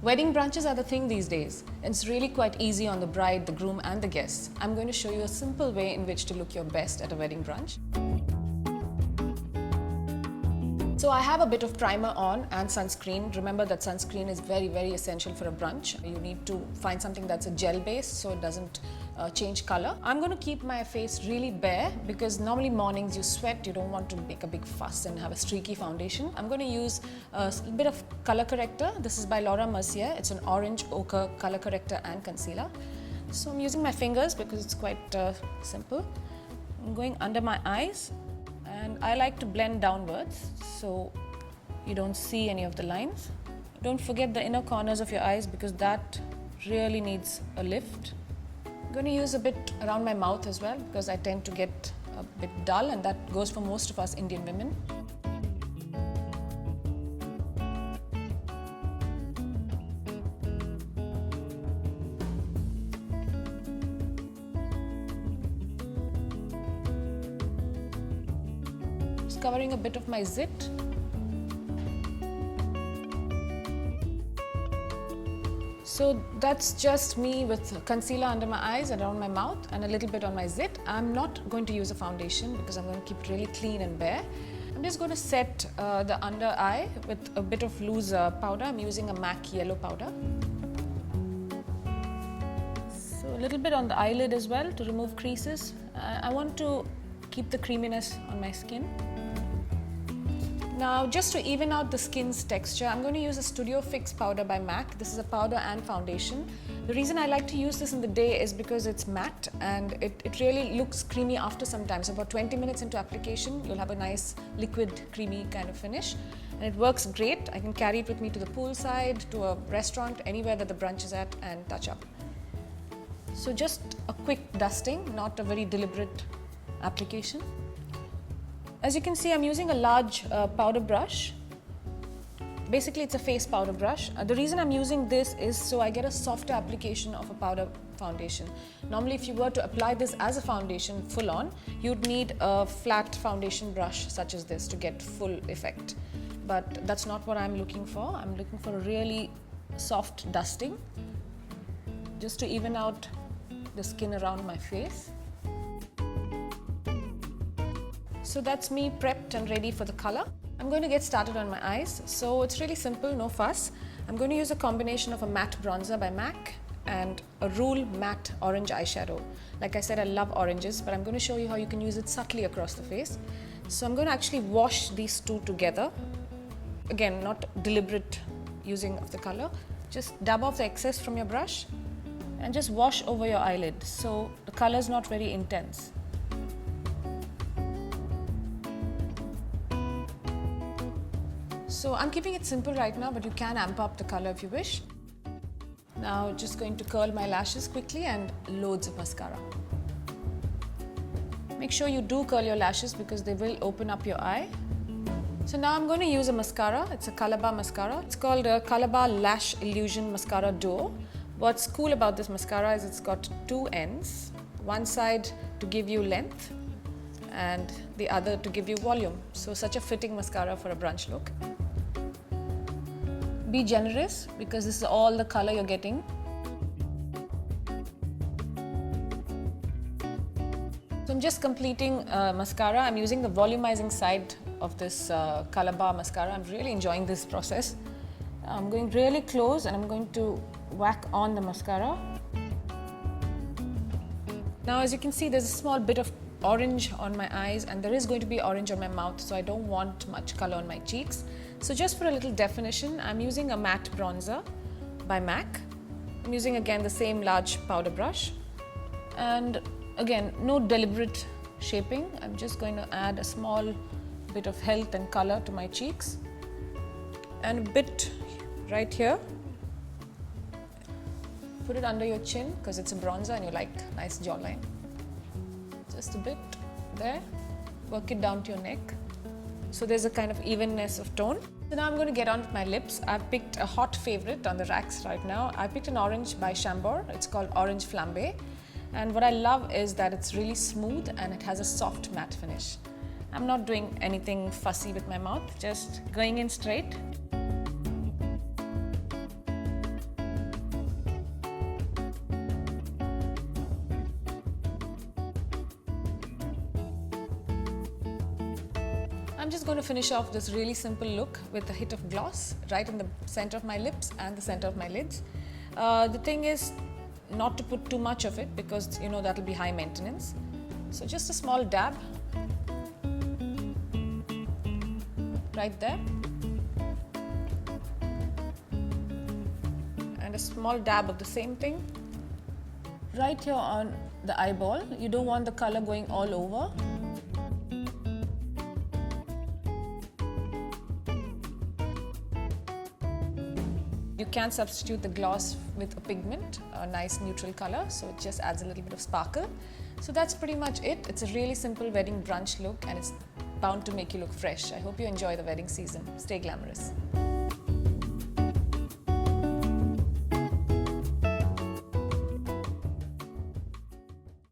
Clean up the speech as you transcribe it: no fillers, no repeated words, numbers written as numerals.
Wedding brunches are the thing these days. It's really quite easy on the bride, the groom and the guests. I'm going to show you a simple way in which to look your best at a wedding brunch. So I have a bit of primer on and sunscreen. Remember that sunscreen is very, very essential for a brunch. You need to find something that's a gel base so it doesn't change color. I'm going to keep my face really bare because normally mornings you sweat, you don't want to make a big fuss and have a streaky foundation. I'm going to use a bit of color corrector. This is by Mercier. It's an orange ochre color corrector and concealer. So I'm using my fingers because it's quite simple. I'm going under my eyes. And I like to blend downwards so you don't see any of the lines. Don't forget the inner corners of your eyes because that really needs a lift. I'm going to use a bit around my mouth as well because I tend to get a bit dull, and that goes for most of us Indian women. Covering a bit of my zit. So that's just me with concealer under my eyes and around my mouth and a little bit on my zit. I'm not going to use a foundation because I'm going to keep it really clean and bare. I'm just going to set the under eye with a bit of loose powder. I'm using a MAC yellow powder. So a little bit on the eyelid as well to remove creases. I want to keep the creaminess on my skin. Now, just to even out the skin's texture, I'm going to use a Studio Fix powder by MAC. This is a powder and foundation. The reason I like to use this in the day is because it's matte and it really looks creamy after some time. So about 20 minutes into application, you'll have a nice liquid, creamy kind of finish. And it works great. I can carry it with me to the poolside, to a restaurant, anywhere that the brunch is at, and touch up. So just a quick dusting, not a very deliberate application. As you can see, I'm using a large powder brush. Basically, it's a face powder brush. The reason I'm using this is so I get a softer application of a powder foundation. Normally, if you were to apply this as a foundation full on, you'd need a flat foundation brush such as this to get full effect. But that's not what I'm looking for. I'm looking for a really soft dusting, just to even out the skin around my face. So that's me prepped and ready for the color. I'm going to get started on my eyes. So it's really simple, no fuss. I'm going to use a combination of a matte bronzer by MAC and a Rule matte orange eyeshadow. Like I said, I love oranges, but I'm going to show you how you can use it subtly across the face. So I'm going to actually wash these two together. Again, not deliberate using of the color. Just dab off the excess from your brush and just wash over your eyelid. So the color is not very intense. So I'm keeping it simple right now, but you can amp up the color if you wish. Now just going to curl my lashes quickly and loads of mascara. Make sure you do curl your lashes because they will open up your eye. So now I'm going to use a mascara. It's a Calabar mascara. It's called a Calabar Lash Illusion Mascara Duo. What's cool about this mascara is it's got two ends. One side to give you length and the other to give you volume. So such a fitting mascara for a brunch look. Be generous because this is all the color you're getting. So I'm just completing mascara. I'm using the volumizing side of this Calabar mascara. I'm really enjoying this process. I'm going really close and I'm going to whack on the mascara. Now as you can see, there's a small bit of orange on my eyes and there is going to be orange on my mouth, so I don't want much color on my cheeks. So just for a little definition, I'm using a matte bronzer by MAC. I'm using again the same large powder brush and again no deliberate shaping. I'm just going to add a small bit of health and color to my cheeks and a bit right here. Put it under your chin because it's a bronzer and you like nice jawline. Just a bit there, work it down to your neck. So there's a kind of evenness of tone. So now I'm going to get on with my lips. I've picked a hot favorite on the racks right now. I picked an orange by Shah. It's called Orange Flambe. And what I love is that it's really smooth and it has a soft matte finish. I'm not doing anything fussy with my mouth, just going in straight. finish off this really simple look with a hit of gloss right in the center of my lips and the center of my lids. The thing is not to put too much of it because you know that will be high maintenance. So just a small dab right there. And a small dab of the same thing right here on the eyeball. You don't want the color going all over. You can substitute the gloss with a pigment, a nice neutral color, so it just adds a little bit of sparkle. So that's pretty much it. It's a really simple wedding brunch look and it's bound to make you look fresh. I hope you enjoy the wedding season. Stay glamorous.